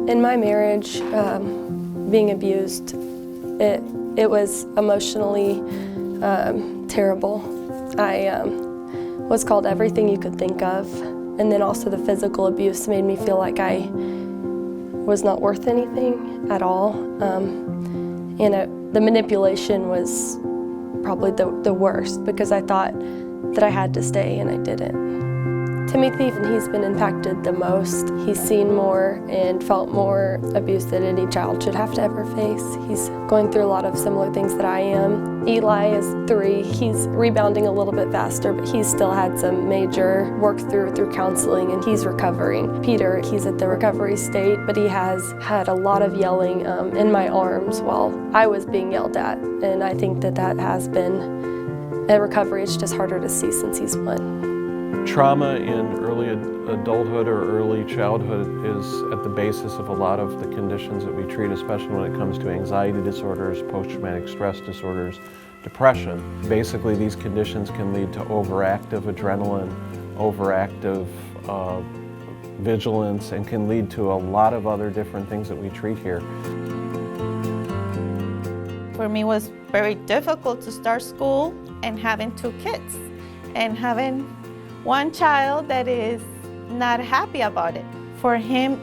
In my marriage, being abused, it was emotionally terrible. I was called everything you could think of, and then also the physical abuse made me feel like I was not worth anything at all. The manipulation was probably the worst, because I thought that I had to stay and I didn't. Timothy, he's been impacted the most. He's seen more and felt more abuse than any child should have to ever face. He's going through a lot of similar things that I am. Eli is 3. He's rebounding a little bit faster, but he's still had some major work through counseling, and he's recovering. Peter, he's at the recovery state, but he has had a lot of yelling in my arms while I was being yelled at, and I think that has been a recovery. It's just harder to see since he's 1. Trauma in early adulthood or early childhood is at the basis of a lot of the conditions that we treat, especially when it comes to anxiety disorders, post-traumatic stress disorders, depression. Basically, these conditions can lead to overactive adrenaline, overactive vigilance, and can lead to a lot of other different things that we treat here. For me, it was very difficult to start school and having 2 kids and having one child that is not happy about it. For him,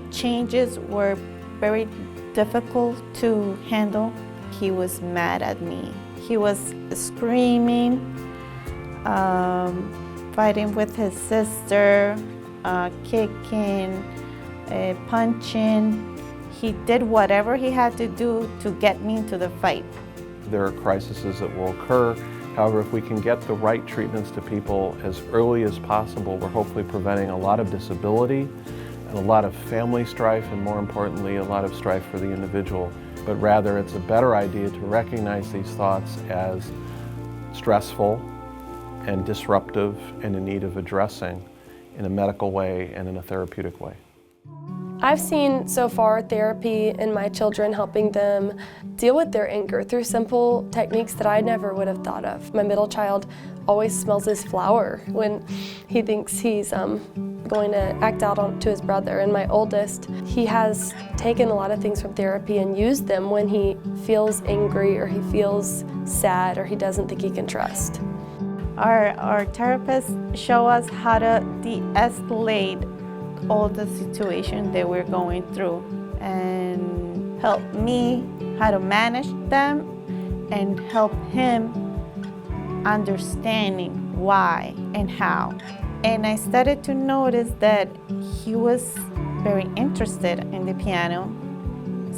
changes were very difficult to handle. He was mad at me. He was screaming, fighting with his sister, kicking, punching. He did whatever he had to do to get me into the fight. There are crises that will occur. However, if we can get the right treatments to people as early as possible, we're hopefully preventing a lot of disability and a lot of family strife, and more importantly, a lot of strife for the individual. But rather, it's a better idea to recognize these thoughts as stressful and disruptive and in need of addressing in a medical way and in a therapeutic way. I've seen so far therapy in my children helping them deal with their anger through simple techniques that I never would have thought of. My middle child always smells his flower when he thinks he's going to act out to his brother. And my oldest, he has taken a lot of things from therapy and used them when he feels angry or he feels sad or he doesn't think he can trust. Our therapists show us how to de-escalate all the situations that we're going through and help me how to manage them and help him understanding why and how. And I started to notice that he was very interested in the piano,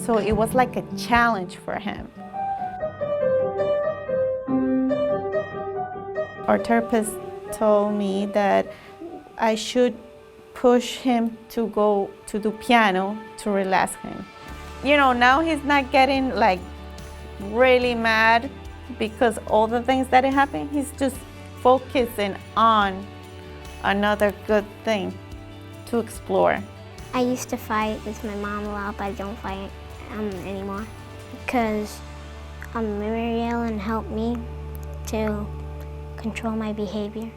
so it was like a challenge for him. Our therapist told me that I should push him to go to do piano to relax him. You know, now he's not getting like really mad because all the things that happened. He's just focusing on another good thing to explore. I used to fight with my mom a lot, but I don't fight anymore because Mary Ellen helped me to control my behavior.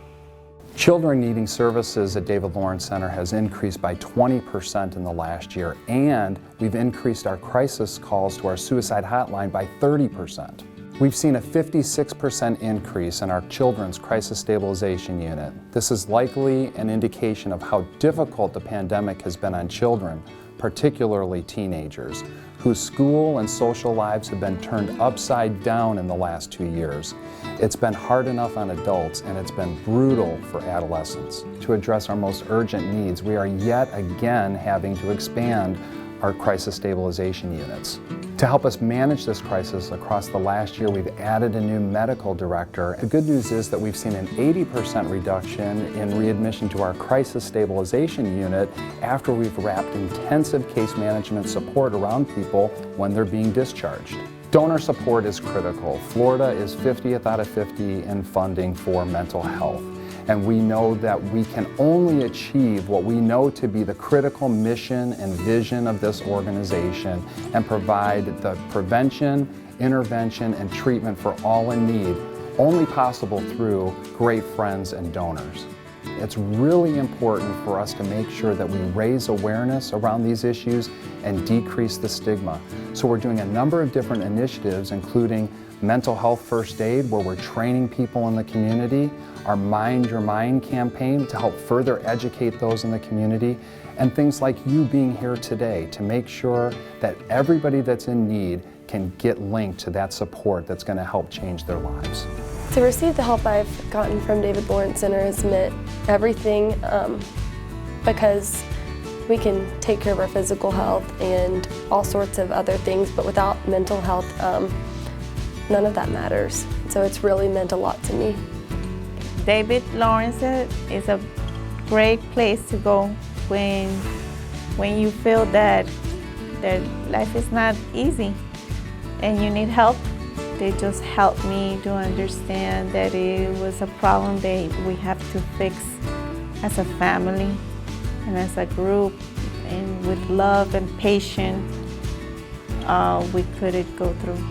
Children needing services at David Lawrence Center has increased by 20% in the last year, and we've increased our crisis calls to our suicide hotline by 30%. We've seen a 56% increase in our children's crisis stabilization unit. This is likely an indication of how difficult the pandemic has been on children, particularly teenagers, whose school and social lives have been turned upside down in the last 2 years. It's been hard enough on adults, and it's been brutal for adolescents. To address our most urgent needs, we are yet again having to expand our crisis stabilization units. To help us manage this crisis across the last year, we've added a new medical director. The good news is that we've seen an 80% reduction in readmission to our crisis stabilization unit after we've wrapped intensive case management support around people when they're being discharged. Donor support is critical. Florida is 50th out of 50 in funding for mental health. And we know that we can only achieve what we know to be the critical mission and vision of this organization and provide the prevention, intervention, and treatment for all in need, only possible through great friends and donors. It's really important for us to make sure that we raise awareness around these issues and decrease the stigma. So we're doing a number of different initiatives, including Mental Health First Aid, where we're training people in the community, our Mind Your Mind campaign to help further educate those in the community, and things like you being here today to make sure that everybody that's in need can get linked to that support that's going to help change their lives. To receive the help I've gotten from David Lawrence Center has meant everything because we can take care of our physical health and all sorts of other things, but without mental health, none of that matters. So it's really meant a lot to me. David Lawrence is a great place to go when you feel that life is not easy and you need help. They just helped me to understand that it was a problem that we have to fix as a family and as a group, and with love and patience, we could go through.